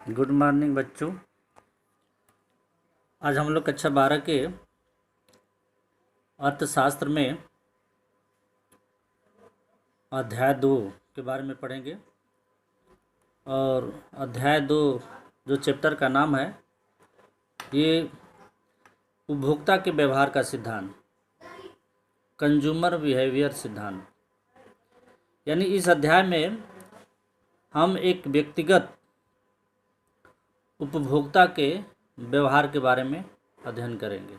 Good morning बच्चों। आज हम लोग कक्षा 12 के अर्थशास्त्र में अध्याय 2 के बारे में पढ़ेंगे। और अध्याय 2 जो चैप्टर का नाम है, ये उपभोक्ता के व्यवहार का सिद्धांत, कंज्यूमर बिहेवियर सिद्धांत। यानी इस अध्याय में हम एक व्यक्तिगत उपभोक्ता के व्यवहार के बारे में अध्ययन करेंगे।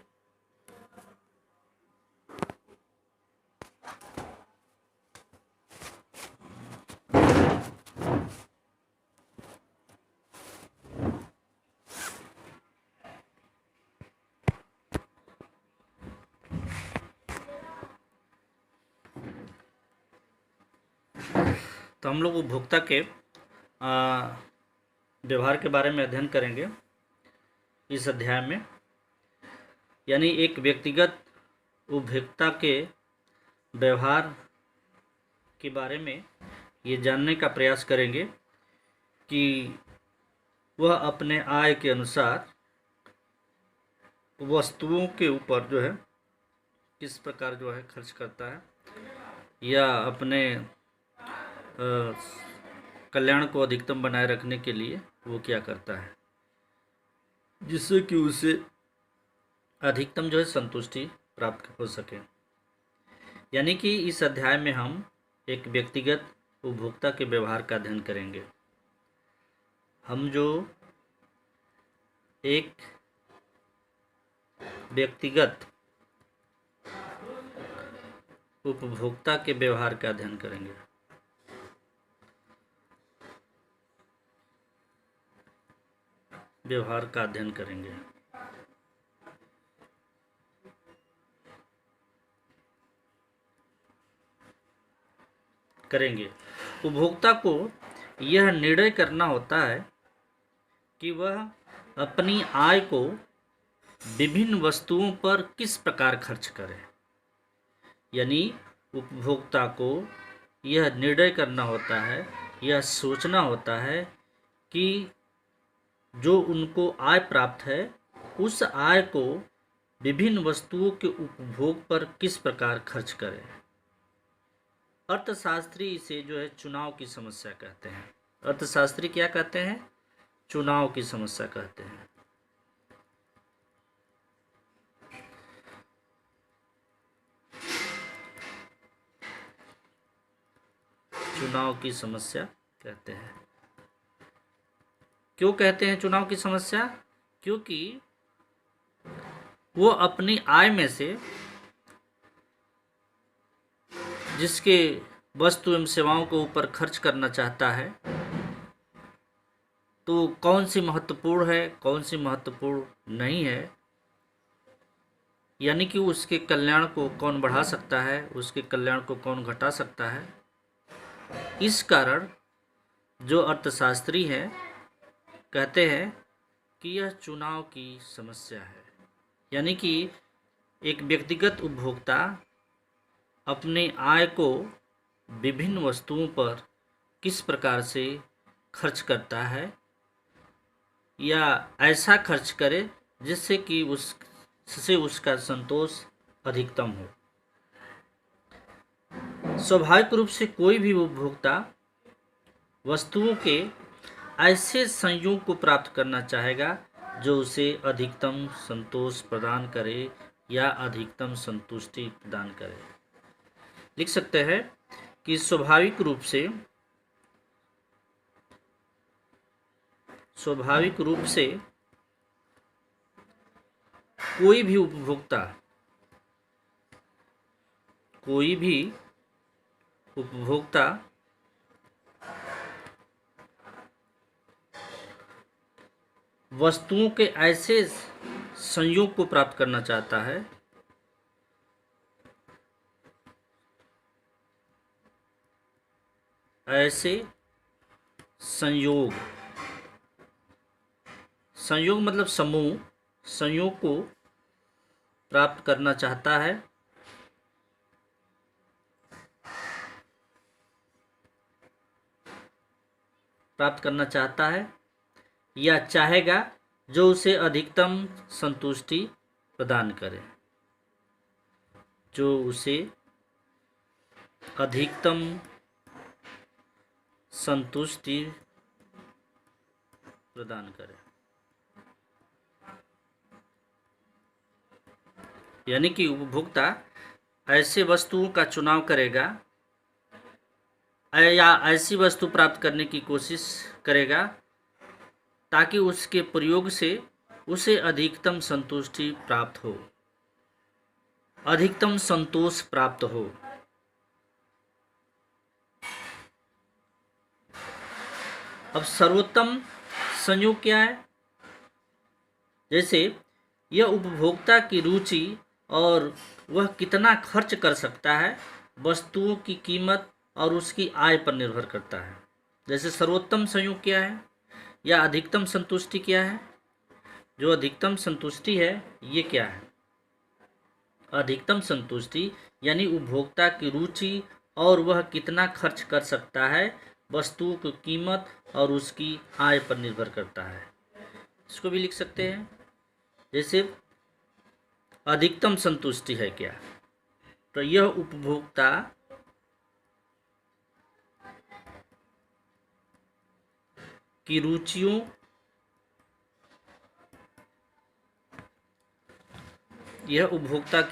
तो हम लोग उपभोक्ता के व्यवहार के बारे में अध्ययन करेंगे इस अध्याय में। यानी एक व्यक्तिगत उपभोक्ता के व्यवहार के बारे में ये जानने का प्रयास करेंगे कि वह अपने आय के अनुसार वस्तुओं के ऊपर जो है किस प्रकार जो है खर्च करता है, या अपने कल्याण को अधिकतम बनाए रखने के लिए वो क्या करता है, जिससे कि उसे अधिकतम जो है संतुष्टि प्राप्त हो सके। यानी कि इस अध्याय में हम एक व्यक्तिगत उपभोक्ता के व्यवहार का अध्ययन करेंगे। हम जो एक व्यक्तिगत उपभोक्ता के व्यवहार का अध्ययन करेंगे। व्यवहार का अध्ययन करेंगे। उपभोक्ता को यह निर्णय करना होता है कि वह अपनी आय को विभिन्न वस्तुओं पर किस प्रकार खर्च करे। यानी उपभोक्ता को यह निर्णय करना होता है, यह सोचना होता है कि जो उनको आय प्राप्त है उस आय को विभिन्न वस्तुओं के उपभोग पर किस प्रकार खर्च करें। अर्थशास्त्री इसे जो है चुनाव की समस्या कहते हैं। अर्थशास्त्री क्या कहते हैं? चुनाव की समस्या कहते हैं। चुनाव की समस्या कहते हैं। क्यों कहते हैं चुनाव की समस्या? क्योंकि वो अपनी आय में से जिसके वस्तु एवं सेवाओं के ऊपर खर्च करना चाहता है, तो कौन सी महत्वपूर्ण है, कौन सी महत्वपूर्ण नहीं है, यानी कि उसके कल्याण को कौन बढ़ा सकता है, उसके कल्याण को कौन घटा सकता है। इस कारण जो अर्थशास्त्री हैं कहते हैं कि यह चुनाव की समस्या है। यानी कि एक व्यक्तिगत उपभोक्ता अपने आय को विभिन्न वस्तुओं पर किस प्रकार से खर्च करता है, या ऐसा खर्च करे जिससे कि उससे उसका संतोष अधिकतम हो। स्वाभाविक रूप से कोई भी उपभोक्ता वस्तुओं के ऐसे संयोग को प्राप्त करना चाहेगा जो उसे अधिकतम संतोष प्रदान करे या अधिकतम संतुष्टि प्रदान करे। लिख सकते हैं कि स्वाभाविक रूप से कोई भी उपभोक्ता वस्तुओं के ऐसे संयोग को प्राप्त करना चाहता है ऐसे संयोग मतलब समूह, संयोग को प्राप्त करना चाहता है या चाहेगा जो उसे अधिकतम संतुष्टि प्रदान करे, जो उसे अधिकतम संतुष्टि प्रदान करे। यानी कि उपभोक्ता ऐसे वस्तुओं का चुनाव करेगा या ऐसी वस्तु प्राप्त करने की कोशिश करेगा ताकि उसके प्रयोग से उसे अधिकतम संतुष्टि प्राप्त हो, अधिकतम संतोष प्राप्त हो। अब सर्वोत्तम संयोग क्या है? जैसे यह उपभोक्ता की रुचि और वह कितना खर्च कर सकता है, वस्तुओं की कीमत और उसकी आय पर निर्भर करता है। जैसे सर्वोत्तम संयोग क्या है या अधिकतम संतुष्टि क्या है? जो अधिकतम संतुष्टि है ये क्या है? अधिकतम संतुष्टि यानी उपभोक्ता की रुचि और वह कितना खर्च कर सकता है, वस्तुओं की कीमत और उसकी आय पर निर्भर करता है। इसको भी लिख सकते हैं। जैसे अधिकतम संतुष्टि है क्या? तो यह उपभोक्ता की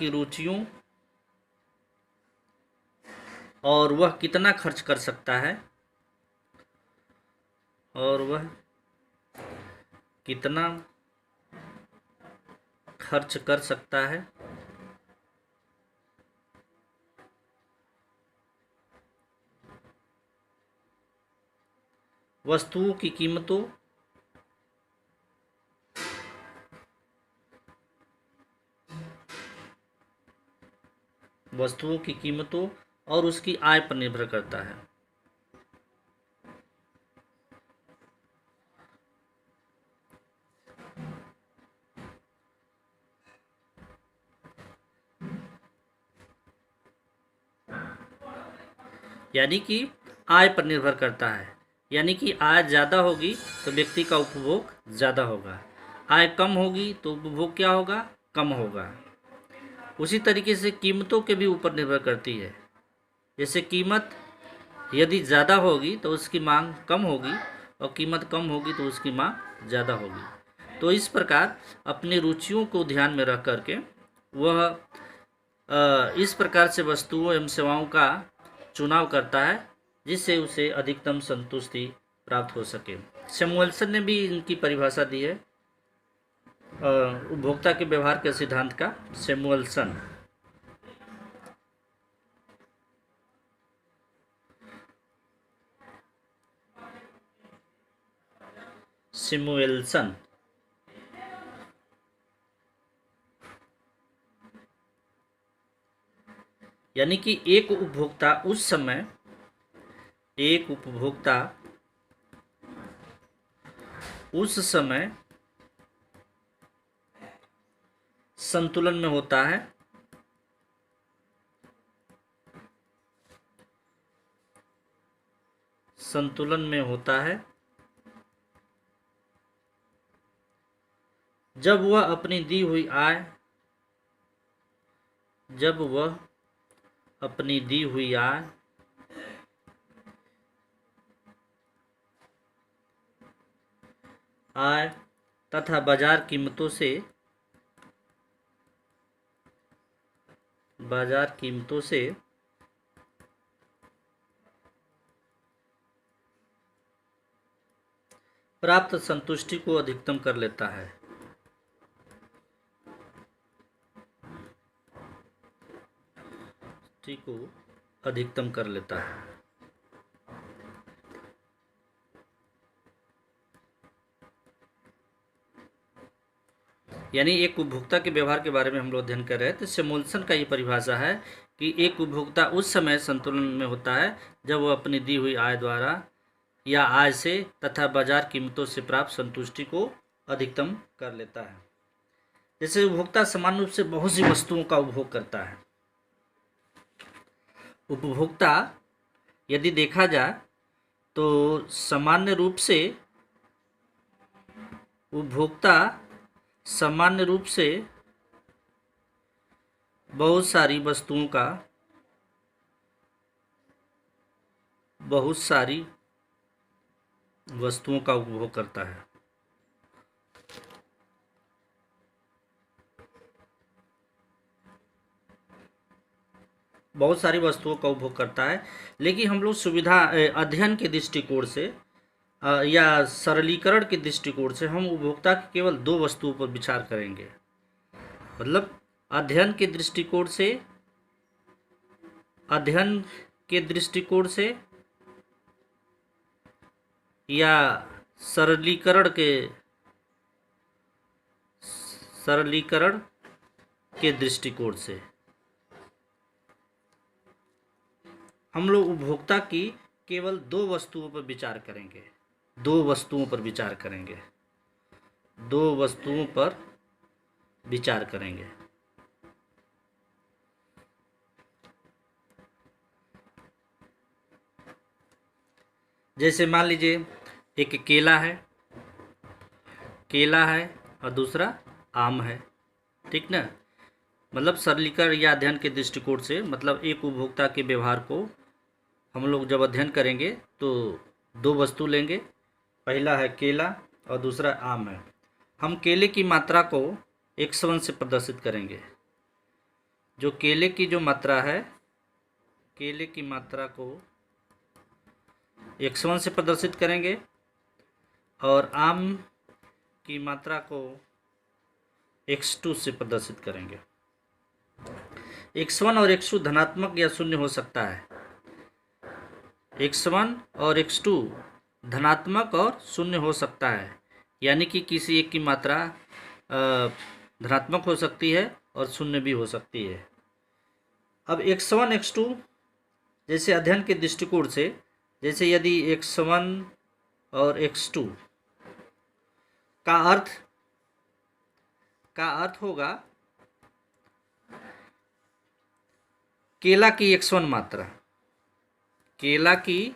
रुचियों और वह कितना खर्च कर सकता है, और वह कितना खर्च कर सकता है वस्तुओं की कीमतों और उसकी आय पर निर्भर करता है। यानी कि आय पर निर्भर करता है। यानी कि आय ज़्यादा होगी तो व्यक्ति का उपभोग ज़्यादा होगा, आय कम होगी तो उपभोग क्या होगा? कम होगा। उसी तरीके से कीमतों के भी ऊपर निर्भर करती है। जैसे कीमत यदि ज़्यादा होगी तो उसकी मांग कम होगी और कीमत कम होगी तो उसकी मांग ज़्यादा होगी। तो इस प्रकार अपनी रुचियों को ध्यान में रख करके वह इस प्रकार से वस्तुओं एवं सेवाओं का चुनाव करता है जिससे उसे अधिकतम संतुष्टि प्राप्त हो सके। सैमुअल्सन ने भी इनकी परिभाषा दी है उपभोक्ता के व्यवहार के सिद्धांत का। सैमुअल्सन यानी कि एक उपभोक्ता उस समय संतुलन में होता है जब वह अपनी दी हुई आय तथा बाजार कीमतों से प्राप्त संतुष्टि को अधिकतम कर लेता है। यानी एक उपभोक्ता के व्यवहार के बारे में हम लोग अध्ययन कर रहे हैं। तो सैमुअल्सन का ये परिभाषा है कि एक उपभोक्ता उस समय संतुलन में होता है जब वह अपनी दी हुई आय द्वारा या आय से तथा बाजार कीमतों से प्राप्त संतुष्टि को अधिकतम कर लेता है। जैसे उपभोक्ता सामान्य रूप से बहुत सी वस्तुओं का उपभोग करता है। उपभोक्ता यदि देखा जाए तो सामान्य रूप से उपभोक्ता सामान्य रूप से बहुत सारी वस्तुओं का उपभोग करता है। बहुत सारी वस्तुओं का उपभोग करता है, लेकिन हम लोग सुविधा अध्ययन के दृष्टिकोण से या सरलीकरण के दृष्टिकोण से हम उपभोक्ता की केवल दो वस्तुओं पर विचार करेंगे। मतलब अध्ययन के दृष्टिकोण से या सरलीकरण के दृष्टिकोण से हम लोग उपभोक्ता की केवल दो वस्तुओं पर विचार करेंगे। जैसे मान लीजिए एक केला है और दूसरा आम है, ठीक ना। मतलब सरलीकरण या अध्ययन के दृष्टिकोण से मतलब एक उपभोक्ता के व्यवहार को हम लोग जब अध्ययन करेंगे तो दो वस्तु लेंगे, पहला है केला और दूसरा आम है। हम केले की मात्रा को x1 से प्रदर्शित करेंगे। जो केले की जो मात्रा है, केले की मात्रा को x1 से प्रदर्शित करेंगे और आम की मात्रा को x2 से प्रदर्शित करेंगे। x1 और x2 धनात्मक या शून्य हो सकता है। x1 और x2 धनात्मक और शून्य हो सकता है, यानी कि किसी एक की मात्रा धनात्मक हो सकती है और शून्य भी हो सकती है। अब x1 x2 जैसे अध्ययन के दृष्टिकोण से, जैसे यदि x1 और x2 का अर्थ होगा केला की x1 मात्रा, केला की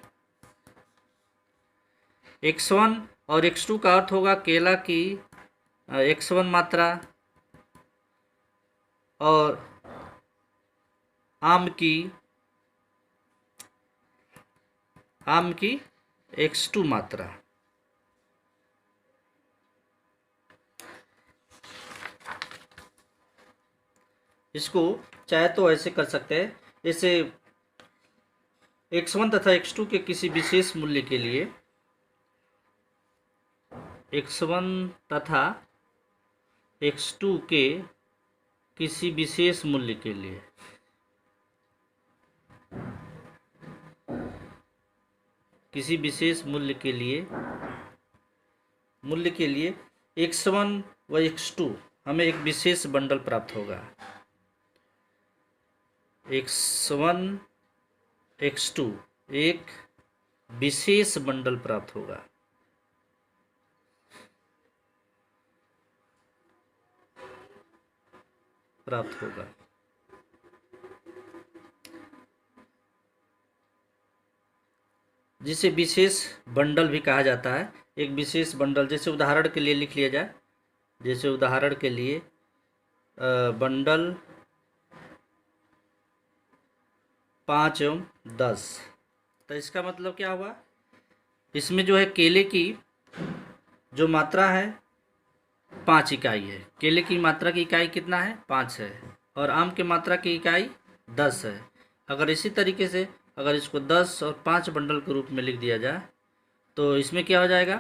x1 और x2 का अर्थ होगा केला की x1 मात्रा और आम की x2 मात्रा। इसको चाहे तो ऐसे कर सकते हैं, जैसे x1 तथा x2 के किसी विशेष मूल्य के लिए, x1 तथा x2 के किसी विशेष मूल्य के लिए x1 व x2 हमें एक विशेष बंडल प्राप्त होगा। x1 x2 एक विशेष बंडल प्राप्त होगा। जिसे विशेष बंडल भी कहा जाता है। एक विशेष बंडल, जैसे उदाहरण के लिए लिख लिया जाए, जैसे उदाहरण के लिए बंडल 5 एवं 10। तो इसका मतलब क्या हुआ, इसमें जो है केले की जो मात्रा है 5 इकाई है। केले की मात्रा की इकाई कितना है, 5 है, और आम की मात्रा की इकाई 10 है। अगर इसी तरीके से अगर इसको 10 और 5 बंडल के रूप में लिख दिया जाए तो इसमें क्या हो जाएगा,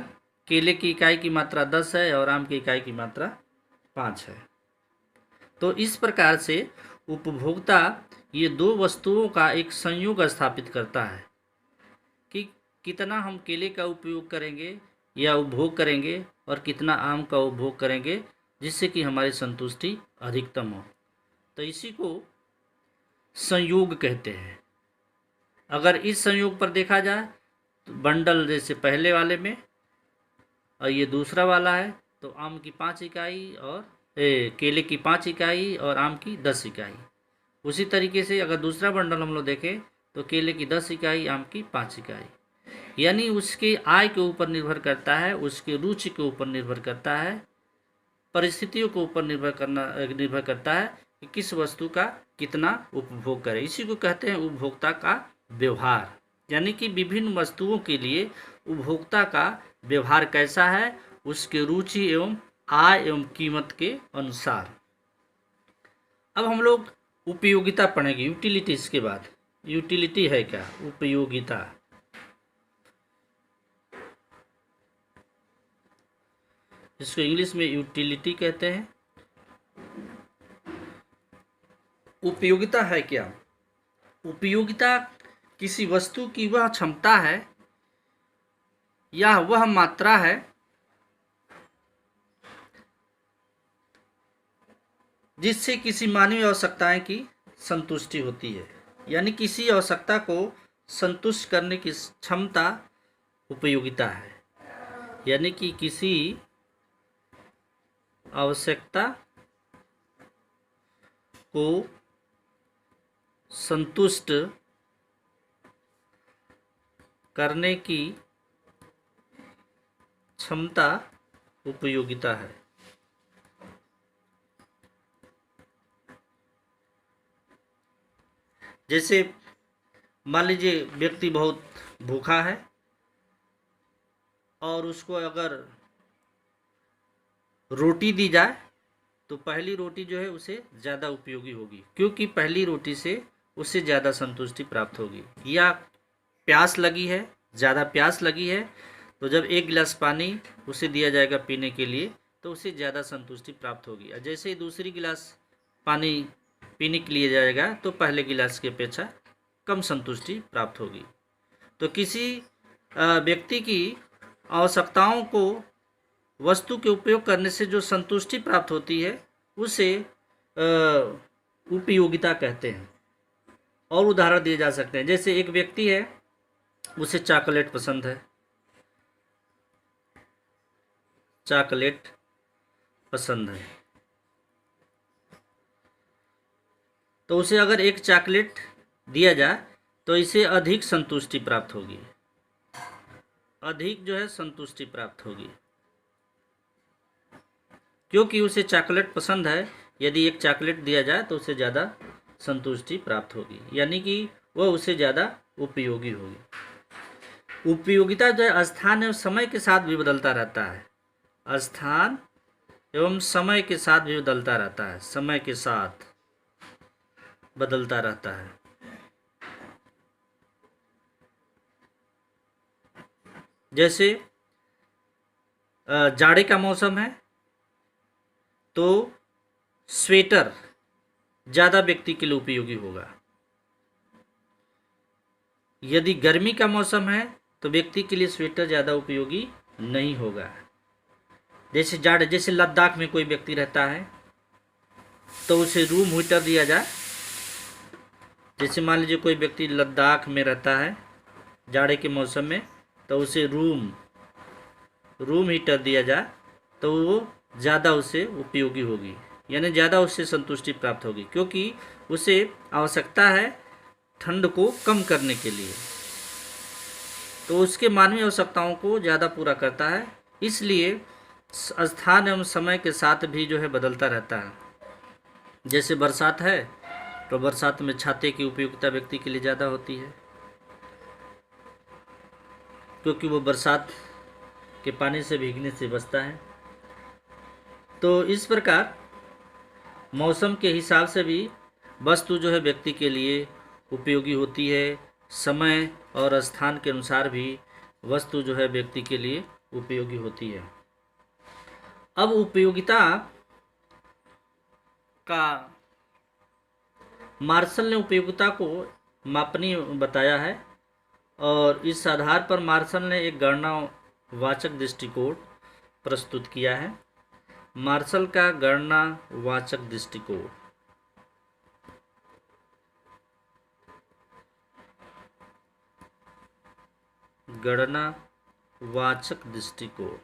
केले की इकाई की मात्रा 10 है और आम की इकाई की मात्रा 5 है। तो इस प्रकार से उपभोक्ता ये दो वस्तुओं का एक संयोग स्थापित करता है कि कितना हम केले का उपयोग करेंगे या उपभोग करेंगे और कितना आम का उपभोग करेंगे, जिससे कि हमारी संतुष्टि अधिकतम हो। तो इसी को संयोग कहते हैं। अगर इस संयोग पर देखा जाए तो बंडल जैसे पहले वाले में और ये दूसरा वाला है, तो आम की 5 इकाई और केले की 5 इकाई और आम की 10 इकाई। उसी तरीके से अगर दूसरा बंडल हम लोग देखें तो केले की 10 इकाई, आम की 5 इकाई। यानी उसके आय के ऊपर निर्भर करता है, उसके रुचि के ऊपर निर्भर करता है, परिस्थितियों के ऊपर निर्भर करता है कि किस वस्तु का कितना उपभोग करें। इसी को कहते हैं उपभोक्ता का व्यवहार। यानी कि विभिन्न वस्तुओं के लिए उपभोक्ता का व्यवहार कैसा है, उसके रुचि एवं आय एवं कीमत के अनुसार। अब हम लोग उपयोगिता पढ़ेंगे, यूटिलिटी। इसके बाद यूटिलिटी है क्या? उपयोगिता। इसको इंग्लिश में यूटिलिटी कहते हैं। उपयोगिता है क्या? उपयोगिता किसी वस्तु की वह क्षमता है या वह मात्रा है जिससे किसी मानवीय आवश्यकताएं की संतुष्टि होती है। यानी किसी आवश्यकता को संतुष्ट करने की क्षमता उपयोगिता है। यानी कि किसी आवश्यकता को संतुष्ट करने की क्षमता उपयोगिता है। जैसे मान लीजिए व्यक्ति बहुत भूखा है और उसको अगर रोटी दी जाए तो पहली रोटी जो है उसे ज़्यादा उपयोगी होगी, क्योंकि पहली रोटी से उसे ज़्यादा संतुष्टि प्राप्त होगी। या प्यास लगी है, ज़्यादा प्यास लगी है, तो जब एक गिलास पानी उसे दिया जाएगा पीने के लिए तो उसे ज़्यादा संतुष्टि प्राप्त होगी। और जैसे ही दूसरी गिलास पानी पीने के लिए जाएगा तो पहले गिलास की अपेक्षा कम संतुष्टि प्राप्त होगी। तो किसी व्यक्ति की आवश्यकताओं को वस्तु के उपयोग करने से जो संतुष्टि प्राप्त होती है उसे उपयोगिता कहते हैं। और उदाहरण दिए जा सकते हैं। जैसे एक व्यक्ति है, उसे चॉकलेट पसंद है, चॉकलेट पसंद है, तो उसे अगर एक चॉकलेट दिया जाए तो इसे अधिक संतुष्टि प्राप्त होगी, अधिक जो है संतुष्टि प्राप्त होगी, क्योंकि उसे चॉकलेट पसंद है। यदि एक चॉकलेट दिया जाए तो उसे ज़्यादा संतुष्टि प्राप्त होगी, यानी कि वह उसे ज़्यादा उपयोगी होगी। उपयोगिता जो है स्थान एवं समय के साथ भी बदलता रहता है। स्थान एवं समय के साथ भी बदलता रहता है, समय के साथ बदलता रहता है। जैसे जाड़े का मौसम है तो स्वेटर ज़्यादा व्यक्ति के लिए उपयोगी होगा। यदि गर्मी का मौसम है तो व्यक्ति के लिए स्वेटर ज़्यादा उपयोगी नहीं होगा। जैसे लद्दाख में कोई व्यक्ति रहता है तो उसे रूम हीटर दिया जाए। जैसे मान लीजिए कोई व्यक्ति लद्दाख में रहता है जाड़े के मौसम में, तो उसे रूम हीटर दिया जाए तो वो ज़्यादा उसे उपयोगी होगी, यानी ज़्यादा उससे संतुष्टि प्राप्त होगी, क्योंकि उसे आवश्यकता है ठंड को कम करने के लिए, तो उसके मानवीय आवश्यकताओं को ज़्यादा पूरा करता है। इसलिए स्थान एवं समय के साथ भी जो है बदलता रहता है। जैसे बरसात है तो बरसात में छाते की उपयोगिता व्यक्ति के लिए ज़्यादा होती है, क्योंकि वो बरसात के पानी से भीगने से बचता है। तो इस प्रकार मौसम के हिसाब से भी वस्तु जो है व्यक्ति के लिए उपयोगी होती है। समय और स्थान के अनुसार भी वस्तु जो है व्यक्ति के लिए उपयोगी होती है। अब उपयोगिता का मार्शल ने उपयोगिता को मापनीय बताया है, और इस आधार पर मार्शल ने एक गणनावाचक दृष्टिकोण प्रस्तुत किया है। मार्शल का गणनावाचक दृष्टिकोण। गणनावाचक दृष्टिकोण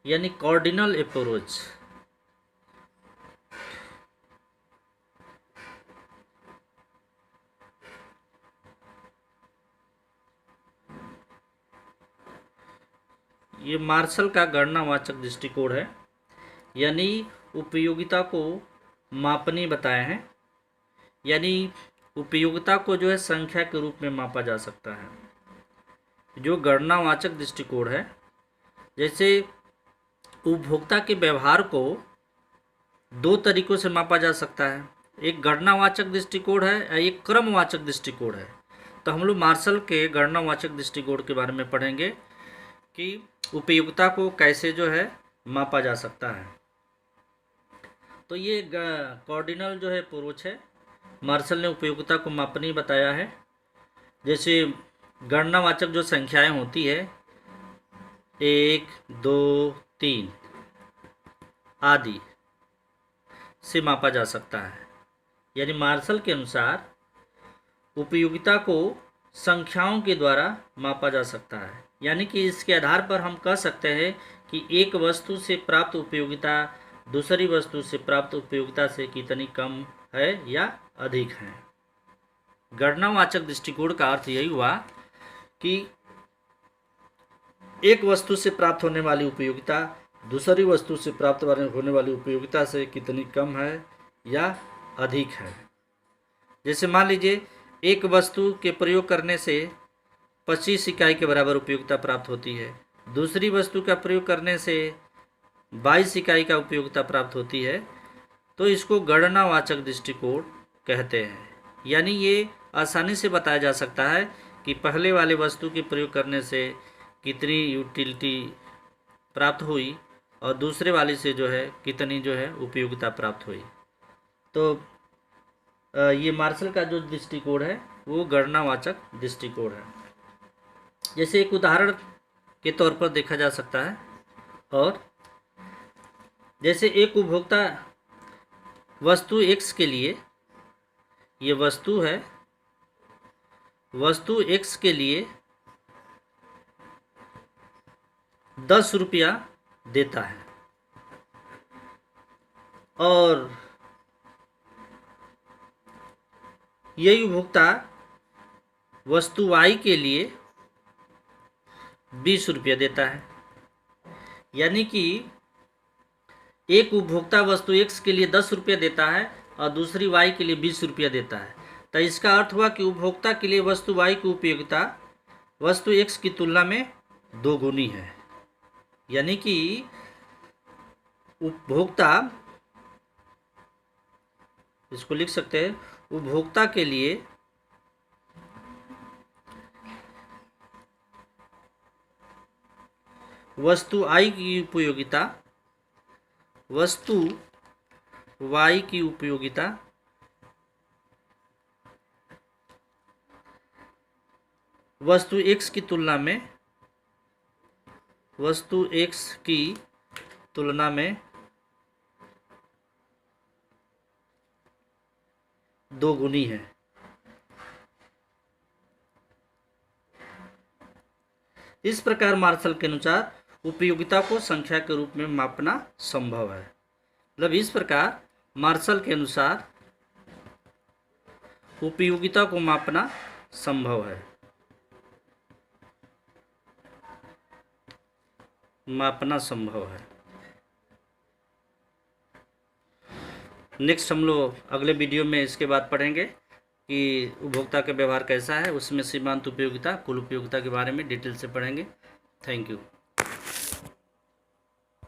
यानी कॉर्डिनल अप्रोच। ये मार्शल का गणनावाचक दृष्टिकोण है, यानी उपयोगिता को मापनी बताए हैं, यानी उपयोगिता को जो है संख्या के रूप में मापा जा सकता है। जो गणनावाचक दृष्टिकोण है, जैसे उपभोक्ता के व्यवहार को दो तरीकों से मापा जा सकता है, एक गणनावाचक दृष्टिकोण है या एक क्रमवाचक दृष्टिकोण है। तो हम लोग मार्शल के गणनावाचक दृष्टिकोण के बारे में पढ़ेंगे कि उपयोगिता को कैसे जो है मापा जा सकता है। तो ये कॉर्डिनल जो है अप्रोच है, मार्शल ने उपयोगिता को मापनी बताया है। जैसे गणनावाचक जो संख्याएं होती है 1, 2, 3 आदि से मापा जा सकता है, यानी मार्शल के अनुसार उपयोगिता को संख्याओं के द्वारा मापा जा सकता है। यानी कि इसके आधार पर हम कह सकते हैं कि एक वस्तु से प्राप्त उपयोगिता दूसरी वस्तु से प्राप्त उपयोगिता से कितनी कम है या अधिक है। गणनावाचक दृष्टिकोण का अर्थ यही हुआ कि एक वस्तु से प्राप्त होने वाली उपयोगिता दूसरी वस्तु से प्राप्त होने वाली उपयोगिता से कितनी कम है या अधिक है। जैसे मान लीजिए एक वस्तु के प्रयोग करने से 25 इकाई के बराबर उपयोगिता प्राप्त होती है, दूसरी वस्तु का प्रयोग करने से 22 इकाई का उपयोगिता प्राप्त होती है, तो इसको गणनावाचक दृष्टिकोण कहते हैं। यानी ये आसानी से बताया जा सकता है कि पहले वाले वस्तु के प्रयोग करने से कितनी यूटिलिटी प्राप्त हुई और दूसरे वाले से जो है कितनी जो है उपयोगिता प्राप्त हुई। तो ये मार्शल का जो दृष्टिकोण है वो गणनावाचक दृष्टिकोण है। जैसे एक उदाहरण के तौर पर देखा जा सकता है, और जैसे एक उपभोक्ता वस्तु X के लिए, ये वस्तु है, वस्तु X के लिए 10 रुपया देता है और यही उपभोक्ता वस्तु Y के लिए 20 रुपया देता है। यानी कि एक उपभोक्ता वस्तु X के लिए 10 रुपया देता है और दूसरी Y के लिए 20 रुपया देता है। तो इसका अर्थ हुआ कि उपभोक्ता के लिए वस्तु Y की उपयोगिता वस्तु X की तुलना में 2 गुनी है। यानी कि उपभोक्ता, इसको लिख सकते हैं, उपभोक्ता के लिए वस्तु I की उपयोगिता वस्तु Y की उपयोगिता वस्तु X की तुलना में वस्तु X की तुलना में 2 गुनी है। इस प्रकार मार्शल के अनुसार उपयोगिता को संख्या के रूप में मापना संभव है। मतलब इस प्रकार मार्शल के अनुसार उपयोगिता को मापना संभव है, मापना संभव है। नेक्स्ट हम लोग अगले वीडियो में इसके बाद पढ़ेंगे कि उपभोक्ता का व्यवहार कैसा है, उसमें सीमांत उपयोगिता, कुल उपयोगिता के बारे में डिटेल से पढ़ेंगे। Thank you.